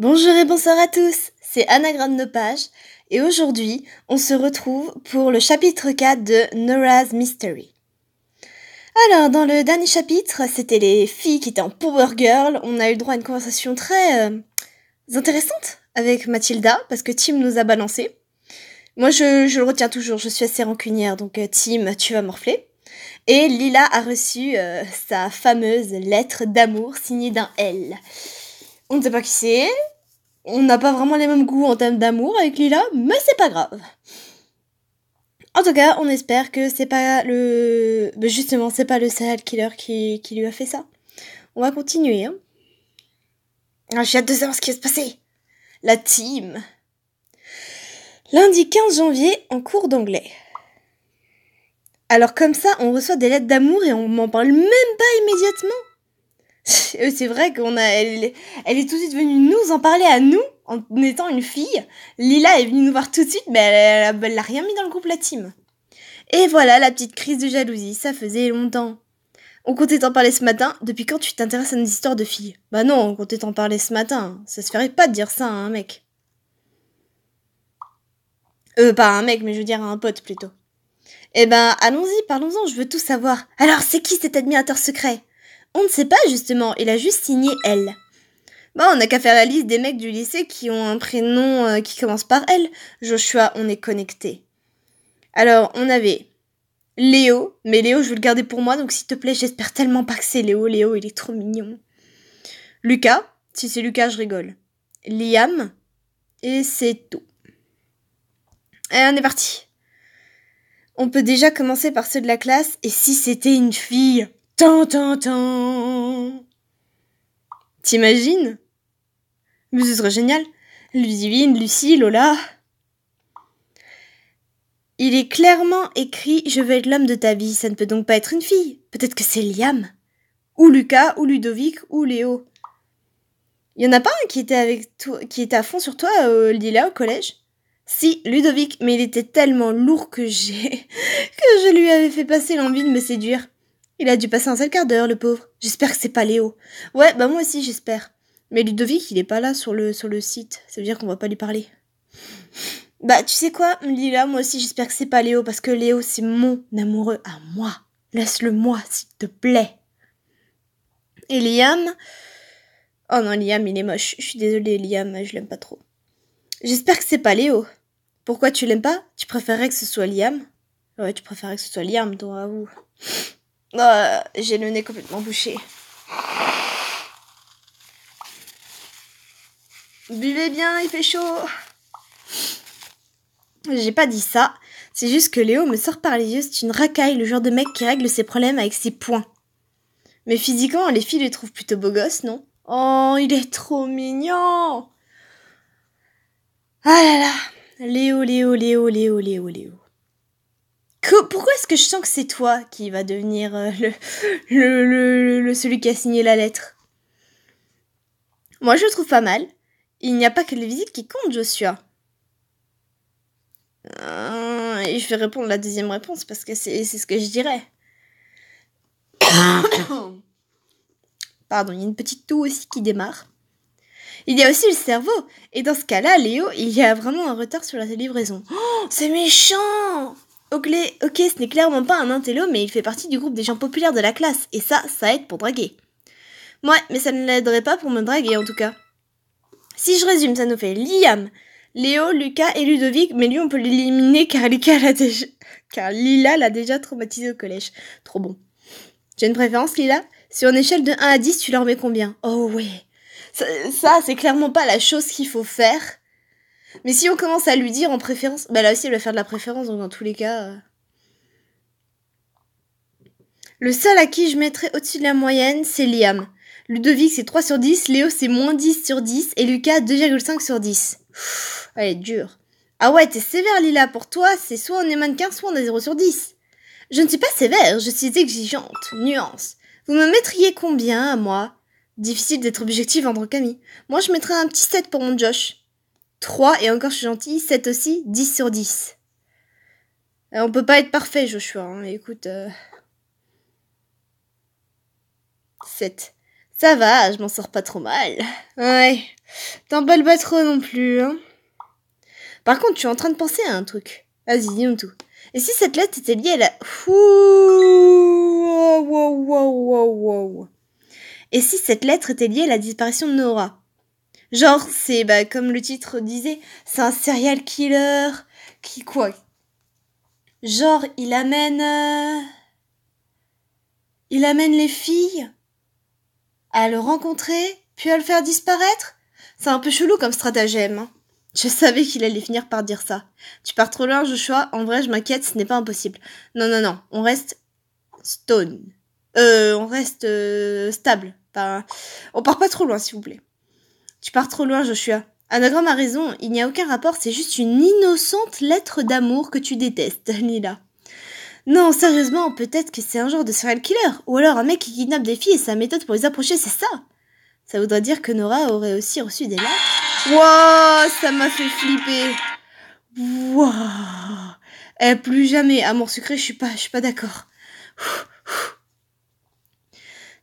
Bonjour et bonsoir à tous, c'est Anagramme de Page et aujourd'hui on se retrouve pour le chapitre 4 de Nora's Mystery. Alors dans le dernier chapitre, c'était les filles qui étaient en Power Girl, on a eu droit à une conversation très intéressante avec Mathilda parce que Tim nous a balancé. Moi je le retiens toujours, je suis assez rancunière donc Tim tu vas morfler. Et Lila a reçu sa fameuse lettre d'amour signée d'un L. On ne sait pas qui c'est. On n'a pas vraiment les mêmes goûts en termes d'amour avec Lila, mais c'est pas grave. En tout cas, on espère que c'est pas le... justement, c'est pas le serial killer qui lui a fait ça. On va continuer, hein. J'ai hâte de savoir ce qui va se passer. La team. Lundi 15 janvier, en cours d'anglais. Alors comme ça, on reçoit des lettres d'amour et on m'en parle même pas immédiatement. C'est vrai elle est tout de suite venue nous en parler à nous, en étant une fille. Lila est venue nous voir tout de suite, mais elle l'a rien mis dans le groupe la team. Et voilà la petite crise de jalousie, ça faisait longtemps. On comptait t'en parler ce matin, depuis quand tu t'intéresses à nos histoires de filles? Bah non, on comptait t'en parler ce matin, ça se ferait pas de dire ça à un mec. Pas à un mec, mais je veux dire à un pote plutôt. Eh ben, allons-y, parlons-en, je veux tout savoir. Alors, c'est qui cet admirateur secret? On ne sait pas, justement, il a juste signé L. Bon, on n'a qu'à faire la liste des mecs du lycée qui ont un prénom qui commence par L. Joshua, on est connecté. Alors, on avait Léo, mais Léo, je veux le garder pour moi, donc s'il te plaît, j'espère tellement pas que c'est Léo. Léo, il est trop mignon. Lucas, si c'est Lucas, je rigole. Liam, et c'est tout. Et on est parti. On peut déjà commencer par ceux de la classe, et si c'était une fille? T'imagines? Mais ce serait génial. Ludivine, Lucie, Lola. Il est clairement écrit « Je veux être l'homme de ta vie », ça ne peut donc pas être une fille. Peut-être que c'est Liam. Ou Lucas, ou Ludovic, ou Léo. Il y en a pas un qui était avec toi, qui était à fond sur toi, Lila, au collège? Si, Ludovic, mais il était tellement lourd que que je lui avais fait passer l'envie de me séduire. Il a dû passer un sale quart d'heure, le pauvre. J'espère que c'est pas Léo. Ouais, bah moi aussi, j'espère. Mais Ludovic, il est pas là sur le site. Ça veut dire qu'on va pas lui parler. Bah, tu sais quoi, Lila, moi aussi, j'espère que c'est pas Léo, parce que Léo, c'est mon amoureux à moi. Laisse-le moi, s'il te plaît. Et Liam... Oh non, Liam, il est moche. Je suis désolée, Liam, je l'aime pas trop. J'espère que c'est pas Léo. Pourquoi tu l'aimes pas? Tu préférerais que ce soit Liam? Ouais, tu préférerais que ce soit Liam, toi, avoue. Oh, j'ai le nez complètement bouché. Buvez bien, il fait chaud. J'ai pas dit ça. C'est juste que Léo me sort par les yeux. C'est une racaille, le genre de mec qui règle ses problèmes avec ses poings. Mais physiquement, les filles le trouvent plutôt beau gosse, non? Oh, il est trop mignon! Ah là là! Léo. Pourquoi est-ce que je sens que c'est toi qui va devenir celui qui a signé la lettre? Moi, je le trouve pas mal. Il n'y a pas que les visites qui comptent, Joshua. Et je vais répondre la deuxième réponse parce que c'est ce que je dirais. Pardon, il y a une petite toux aussi qui démarre. Il y a aussi le cerveau. Et dans ce cas-là, Léo, il y a vraiment un retard sur la livraison. Oh, c'est méchant! Ok, ce n'est clairement pas un intello, mais il fait partie du groupe des gens populaires de la classe. Et ça aide pour draguer. Ouais, mais ça ne l'aiderait pas pour me draguer, en tout cas. Si je résume, ça nous fait Liam, Léo, Lucas et Ludovic, mais lui, on peut l'éliminer car Lila l'a déjà traumatisé au collège. Trop bon. Tu as une préférence, Lila? Sur une échelle de 1 à 10, tu leur mets combien? Oh ouais. Ça, c'est clairement pas la chose qu'il faut faire. Mais si on commence à lui dire en préférence... Bah là aussi, elle va faire de la préférence, donc dans tous les cas... Le seul à qui je mettrais au-dessus de la moyenne, c'est Liam. Ludovic, c'est 3 sur 10, Léo, c'est moins 10 sur 10, et Lucas, 2,5 sur 10. Elle est dure. Ah ouais, t'es sévère, Lila. Pour toi, c'est soit on est mannequin, soit on a 0 sur 10. Je ne suis pas sévère, je suis exigeante. Nuance. Vous me mettriez combien, à moi? Difficile d'être objective en tant qu'ami. Moi, je mettrais un petit 7 pour mon Josh. 3, et encore je suis gentille, 7 aussi, 10 sur 10. On peut pas être parfait, Joshua, hein. Écoute... 7. Ça va, je m'en sors pas trop mal. Ouais. T'emballes pas trop non plus, hein. Par contre, je suis en train de penser à un truc. Vas-y, dis-nous tout. Et si cette lettre était liée à la... Wow. Et si cette lettre était liée à la disparition de Nora? Genre, c'est, comme le titre disait, c'est un serial killer qui, quoi? Genre, il amène les filles à le rencontrer, puis à le faire disparaître? C'est un peu chelou comme stratagème, hein. Je savais qu'il allait finir par dire ça. Tu pars trop loin, Joshua. En vrai, je m'inquiète, ce n'est pas impossible. Non. On reste stone. On reste stable. Enfin, on part pas trop loin, s'il vous plaît. Tu pars trop loin, Joshua. Anagramme a raison, il n'y a aucun rapport, c'est juste une innocente lettre d'amour que tu détestes, Lila. Non, sérieusement, peut-être que c'est un genre de serial killer. Ou alors un mec qui kidnappe des filles et sa méthode pour les approcher, c'est ça. Ça voudrait dire que Nora aurait aussi reçu des lettres. Wouah, ça m'a fait flipper. Wouah. Plus jamais, amour sucré, je suis pas d'accord.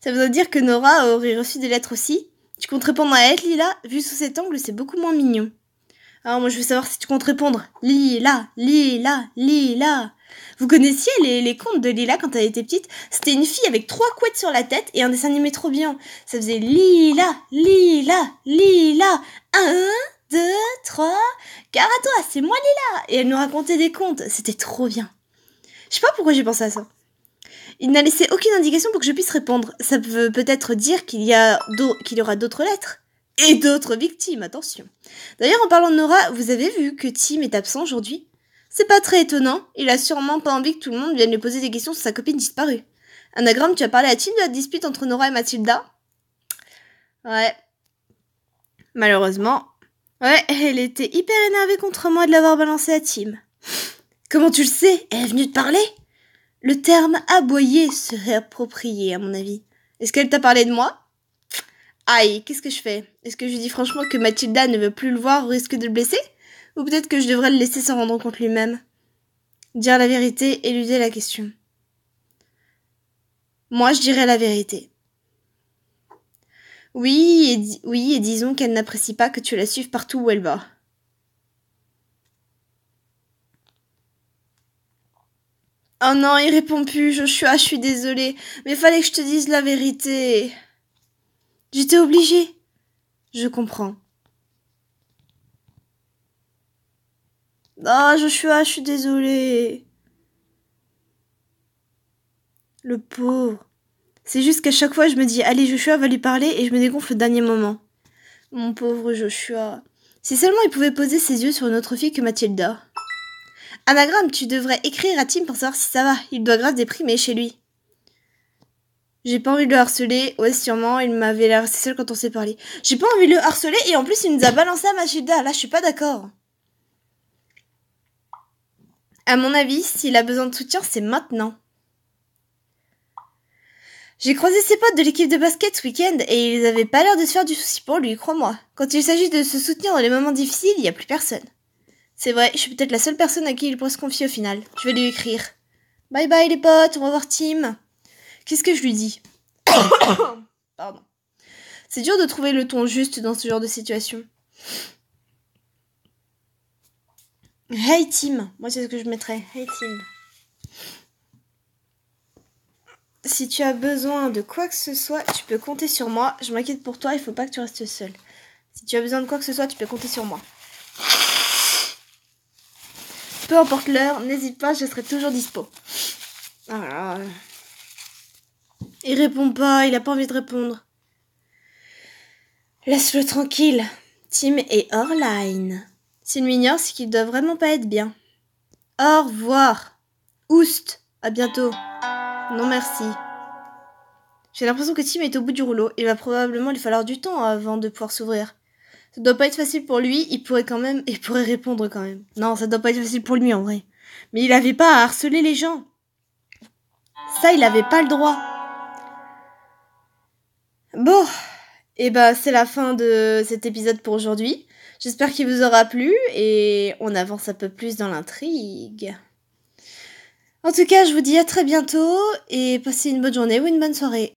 Ça voudrait dire que Nora aurait reçu des lettres aussi. Tu comptes répondre à elle, Lila? Vu sous cet angle, c'est beaucoup moins mignon. Alors moi, je veux savoir si tu comptes répondre. Lila. Vous connaissiez les contes de Lila quand elle était petite? C'était une fille avec 3 couettes sur la tête et un dessin animé trop bien. Ça faisait Lila. 1, 2, 3, gare à toi, c'est moi Lila. Et elle nous racontait des contes. C'était trop bien. Je sais pas pourquoi j'ai pensé à ça. Il n'a laissé aucune indication pour que je puisse répondre. Ça veut peut-être dire qu'il y aura d'autres lettres. Et d'autres victimes, attention. D'ailleurs, en parlant de Nora, vous avez vu que Tim est absent aujourd'hui? C'est pas très étonnant, il a sûrement pas envie que tout le monde vienne lui poser des questions sur sa copine disparue. Anagramme, tu as parlé à Tim de la dispute entre Nora et Mathilda? Ouais. Malheureusement. Ouais, elle était hyper énervée contre moi de l'avoir balancé à Tim. Comment tu le sais? Elle est venue te parler? Le terme aboyer serait approprié, à mon avis. Est-ce qu'elle t'a parlé de moi? Aïe, qu'est-ce que je fais? Est-ce que je lui dis franchement que Mathilda ne veut plus le voir au risque de le blesser? Ou peut-être que je devrais le laisser s'en rendre compte lui-même? Dire la vérité, éluder la question. Moi, je dirais la vérité. Oui, et disons qu'elle n'apprécie pas que tu la suives partout où elle va. Oh non, il répond plus, Joshua, je suis désolée, mais fallait que je te dise la vérité. J'étais obligée. Je comprends. Ah, Joshua, je suis désolée. Le pauvre. C'est juste qu'à chaque fois, je me dis, allez, Joshua va lui parler et je me dégonfle au dernier moment. Mon pauvre Joshua. Si seulement il pouvait poser ses yeux sur une autre fille que Mathilda. Anagramme, tu devrais écrire à Tim pour savoir si ça va. Il doit grave déprimer chez lui. J'ai pas envie de le harceler. Ouais, sûrement, il m'avait l'air assez seul quand on s'est parlé. J'ai pas envie de le harceler et en plus, il nous a balancé à Mathilda. Là, je suis pas d'accord. À mon avis, s'il a besoin de soutien, c'est maintenant. J'ai croisé ses potes de l'équipe de basket ce week-end et ils avaient pas l'air de se faire du souci pour lui, crois-moi. Quand il s'agit de se soutenir dans les moments difficiles, il y a plus personne. C'est vrai, je suis peut-être la seule personne à qui il pourrait se confier au final. Je vais lui écrire. Bye bye les potes, on va voir Tim. Qu'est-ce que je lui dis? Pardon. C'est dur de trouver le ton juste dans ce genre de situation. Hey Tim. Moi c'est ce que je mettrais. Hey Tim. Si tu as besoin de quoi que ce soit, tu peux compter sur moi. Je m'inquiète pour toi, il faut pas que tu restes seul. Si tu as besoin de quoi que ce soit, tu peux compter sur moi. Peu importe l'heure, n'hésite pas, je serai toujours dispo. Ah, il répond pas, il a pas envie de répondre. Laisse-le tranquille. Tim est hors line. S'il m'ignore, c'est qu'il doit vraiment pas être bien. Au revoir. Oust. À bientôt. Non merci. J'ai l'impression que Tim est au bout du rouleau. Il va probablement lui falloir du temps avant de pouvoir s'ouvrir. Ça doit pas être facile pour lui, il pourrait répondre quand même. Non, ça doit pas être facile pour lui en vrai. Mais il avait pas à harceler les gens. Ça, il avait pas le droit. Bon, et c'est la fin de cet épisode pour aujourd'hui. J'espère qu'il vous aura plu et on avance un peu plus dans l'intrigue. En tout cas, je vous dis à très bientôt et passez une bonne journée ou une bonne soirée.